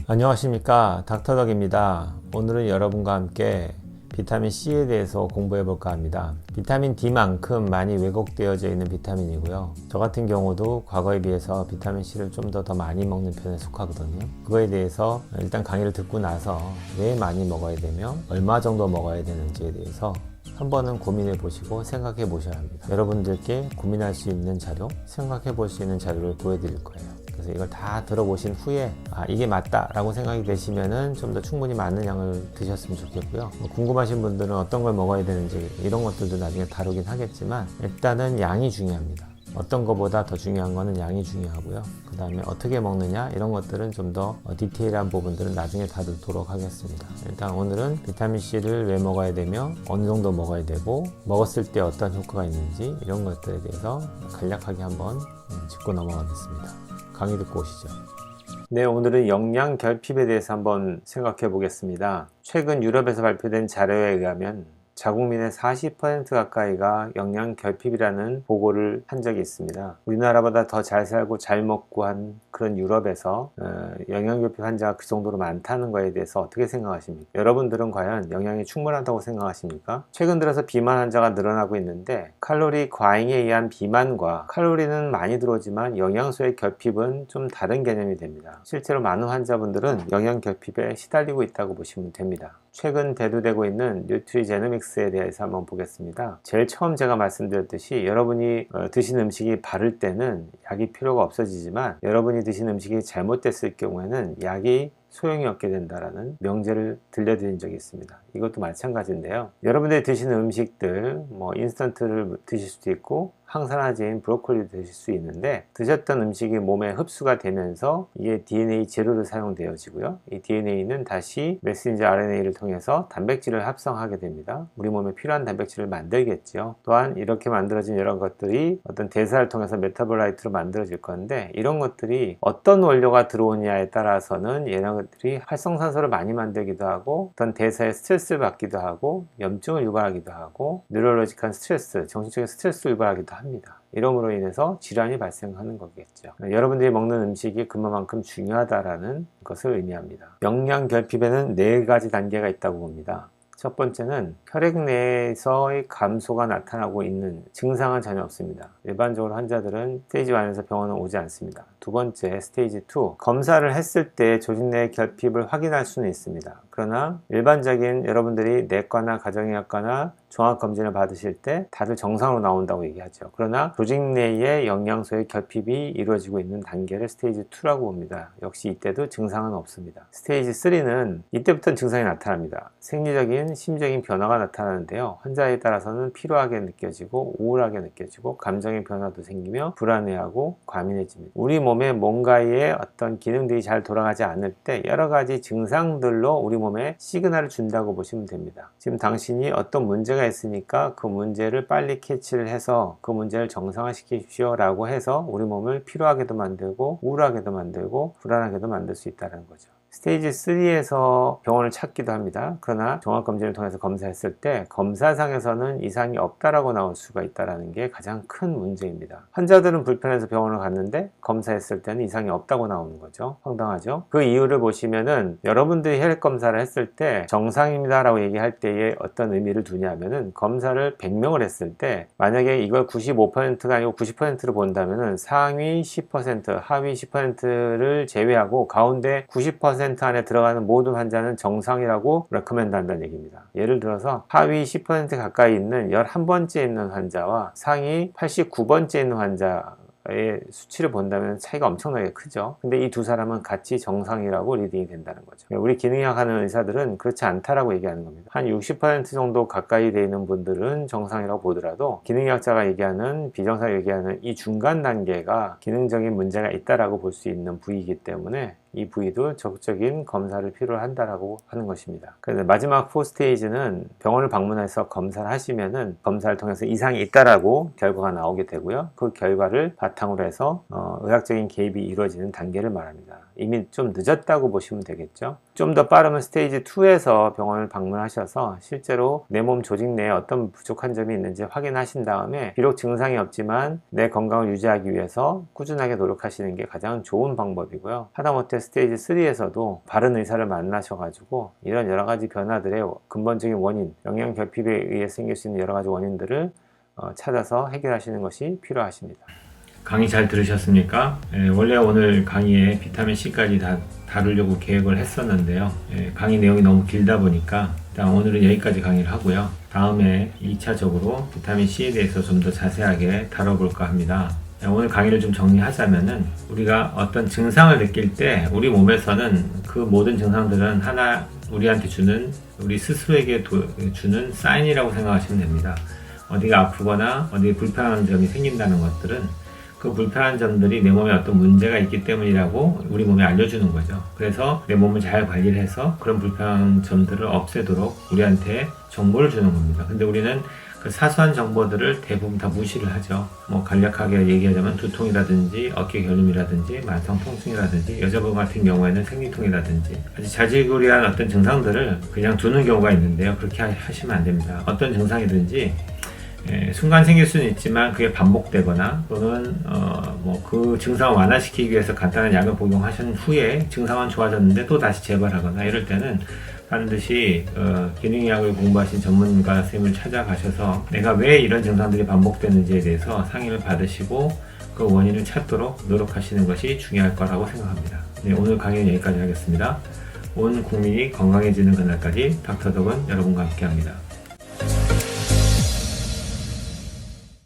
안녕하십니까, 닥터덕입니다. 오늘은 여러분과 함께 비타민 C에 대해서 공부해 볼까 합니다. 비타민 D만큼 많이 왜곡되어져 있는 비타민이고요. 저 같은 경우도 과거에 비해서 비타민 C를 좀 더 많이 먹는 편에 속하거든요. 그거에 대해서 일단 강의를 듣고 나서 왜 많이 먹어야 되며 얼마 정도 먹어야 되는지에 대해서 한 번은 고민해 보시고 생각해 보셔야 합니다. 여러분들께 고민할 수 있는 자료, 생각해 볼 수 있는 자료를 보여드릴 거예요. 그래서 이걸 다 들어보신 후에 이게 맞다 라고 생각이 되시면은 좀 더 충분히 많은 양을 드셨으면 좋겠고요. 궁금하신 분들은 어떤 걸 먹어야 되는지 이런 것들도 나중에 다루긴 하겠지만 일단은 양이 중요합니다. 어떤 것보다 더 중요한 거는 양이 중요하고요. 그 다음에 어떻게 먹느냐 이런 것들은 좀 더 디테일한 부분들은 나중에 다루도록 하겠습니다. 일단 오늘은 비타민C를 왜 먹어야 되며 어느 정도 먹어야 되고 먹었을 때 어떤 효과가 있는지 이런 것들에 대해서 간략하게 한번 짚고 넘어가겠습니다. 강의 듣고 오시죠. 네, 오늘은 영양 결핍에 대해서 한번 생각해 보겠습니다. 최근 유럽에서 발표된 자료에 의하면 자국민의 40% 가까이가 영양 결핍이라는 보고를 한 적이 있습니다. 우리나라보다 더 잘 살고 잘 먹고 한 그런 유럽에서 영양 결핍 환자가 그 정도로 많다는 거에 대해서 어떻게 생각하십니까? 여러분들은 과연 영양이 충분하다고 생각하십니까? 최근 들어서 비만 환자가 늘어나고 있는데 칼로리 과잉에 의한 비만과 칼로리는 많이 들어오지만 영양소의 결핍은 좀 다른 개념이 됩니다. 실제로 많은 환자분들은 영양 결핍에 시달리고 있다고 보시면 됩니다. 최근 대두되고 있는 뉴트리제노믹스에 대해서 한번 보겠습니다. 제일 처음 제가 말씀드렸듯이 여러분이 드신 음식이 바를 때는 약이 필요가 없어지지만 여러분이 드신 음식이 잘못됐을 경우에는 약이 소용이 없게 된다라는 명제를 들려드린 적이 있습니다. 이것도 마찬가지인데요. 여러분들이 드시는 음식들, 인스턴트를 드실 수도 있고 항산화제인 브로콜리도 드실 수 있는데 드셨던 음식이 몸에 흡수가 되면서 이게 DNA 재료로 사용되어지고요. 이 DNA는 다시 메신저 RNA를 통해서 단백질을 합성하게 됩니다. 우리 몸에 필요한 단백질을 만들겠죠. 또한 이렇게 만들어진 여러 것들이 어떤 대사를 통해서 메타볼라이트로 만들어질 건데 이런 것들이 어떤 원료가 들어오냐에 따라서는 이런 것들이 활성산소를 많이 만들기도 하고 어떤 대사에 스트레스를 받기도 하고 염증을 유발하기도 하고 뉴럴로직한 스트레스, 정신적인 스트레스를 유발하기도 합니다. 이러므로 인해서 질환이 발생하는 거겠죠. 여러분들이 먹는 음식이 그만큼 중요하다라는 것을 의미합니다. 영양 결핍에는 4가지 단계가 있다고 봅니다. 첫 번째는 혈액 내에서의 감소가 나타나고 있는 증상은 전혀 없습니다. 일반적으로 환자들은 스테이지 1에서 병원은 오지 않습니다. 두 번째, 스테이지 2, 검사를 했을 때 조직 내 결핍을 확인할 수는 있습니다. 그러나 일반적인 여러분들이 내과나 가정의학과나 종합검진을 받으실 때 다들 정상으로 나온다고 얘기하죠. 그러나 조직 내의 영양소의 결핍이 이루어지고 있는 단계를 스테이지 2라고 봅니다. 역시 이때도 증상은 없습니다. 스테이지 3는 이때부터는 증상이 나타납니다. 생리적인, 심적인 변화가 나타나는데요. 환자에 따라서는 피로하게 느껴지고 우울하게 느껴지고 감정의 변화도 생기며 불안해하고 과민해집니다. 우리 몸에 뭔가의 어떤 기능들이 잘 돌아가지 않을 때 여러 가지 증상들로 우리 몸에 시그널을 준다고 보시면 됩니다. 지금 당신이 어떤 문제가 있으니까 그 문제를 빨리 캐치를 해서 그 문제를 정상화시키십시오 라고 해서 우리 몸을 피로하게도 만들고 우울하게도 만들고 불안하게도 만들 수 있다는 거죠. 스테이지 3에서 병원을 찾기도 합니다. 그러나 종합검진을 통해서 검사했을 때 검사상에서는 이상이 없다라고 나올 수가 있다는 게 가장 큰 문제입니다. 환자들은 불편해서 병원을 갔는데 검사했을 때는 이상이 없다고 나오는 거죠. 황당하죠? 그 이유를 보시면은 여러분들이 혈액 검사를 했을 때 정상입니다 라고 얘기할 때에 어떤 의미를 두냐면은 검사를 100명을 했을 때 만약에 이걸 95%가 아니고 90%를 본다면은 상위 10%, 하위 10%를 제외하고 가운데 90% 안에 들어가는 모든 환자는 정상이라고 레코멘드 한다는 얘기입니다. 예를 들어서 하위 10% 가까이 있는 11번째 있는 환자와 상위 89번째 있는 환자의 수치를 본다면 차이가 엄청나게 크죠. 근데 이 두 사람은 같이 정상이라고 리딩이 된다는 거죠. 우리 기능의학 하는 의사들은 그렇지 않다라고 얘기하는 겁니다. 한 60% 정도 가까이 되어 있는 분들은 정상이라고 보더라도 기능의학자가 얘기하는, 비정상이 얘기하는 이 중간 단계가 기능적인 문제가 있다라고 볼 수 있는 부위이기 때문에 이 부위도 적극적인 검사를 필요로 한다라고 하는 것입니다. 그런데 마지막 4스테이지는 병원을 방문해서 검사를 하시면은 검사를 통해서 이상이 있다라고 결과가 나오게 되고요. 그 결과를 바탕으로 해서 의학적인 개입이 이루어지는 단계를 말합니다. 이미 좀 늦었다고 보시면 되겠죠. 좀 더 빠르면 스테이지 2에서 병원을 방문하셔서 실제로 내 몸 조직 내에 어떤 부족한 점이 있는지 확인하신 다음에 비록 증상이 없지만 내 건강을 유지하기 위해서 꾸준하게 노력하시는 게 가장 좋은 방법이고요. 하다못해 스테이지 3에서도 바른 의사를 만나셔가지고 이런 여러 가지 변화들의 근본적인 원인, 영양 결핍에 의해 생길 수 있는 여러 가지 원인들을 찾아서 해결하시는 것이 필요하십니다. 강의 잘 들으셨습니까? 원래 오늘 강의에 비타민C까지 다 다루려고 계획을 했었는데요. 강의 내용이 너무 길다 보니까 일단 오늘은 여기까지 강의를 하고요. 다음에 2차적으로 비타민C에 대해서 좀 더 자세하게 다뤄볼까 합니다. 오늘 강의를 좀 정리하자면은 우리가 어떤 증상을 느낄 때 우리 몸에서는 그 모든 증상들은 하나 우리한테 주는, 우리 스스로에게 주는 사인이라고 생각하시면 됩니다. 어디가 아프거나 어디에 불편한 점이 생긴다는 것들은 그 불편한 점들이 내 몸에 어떤 문제가 있기 때문이라고 우리 몸에 알려주는 거죠. 그래서 내 몸을 잘 관리를 해서 그런 불편한 점들을 없애도록 우리한테 정보를 주는 겁니다. 근데 우리는 그 사소한 정보들을 대부분 다 무시를 하죠. 간략하게 얘기하자면 두통이라든지 어깨 결림이라든지 만성 통증이라든지 여자분 같은 경우에는 생리통이라든지 아주 자질구레한 어떤 증상들을 그냥 두는 경우가 있는데요. 그렇게 하시면 안 됩니다. 어떤 증상이든지 순간 생길 수는 있지만 그게 반복되거나 또는 그 증상을 완화시키기 위해서 간단한 약을 복용하신 후에 증상은 좋아졌는데 또 다시 재발하거나 이럴 때는 반드시 기능의학을 공부하신 전문가 선생님을 찾아가셔서 내가 왜 이런 증상들이 반복되는지에 대해서 상의를 받으시고 그 원인을 찾도록 노력하시는 것이 중요할 거라고 생각합니다. 네, 오늘 강의는 여기까지 하겠습니다. 온 국민이 건강해지는 그날까지 닥터덕은 여러분과 함께 합니다.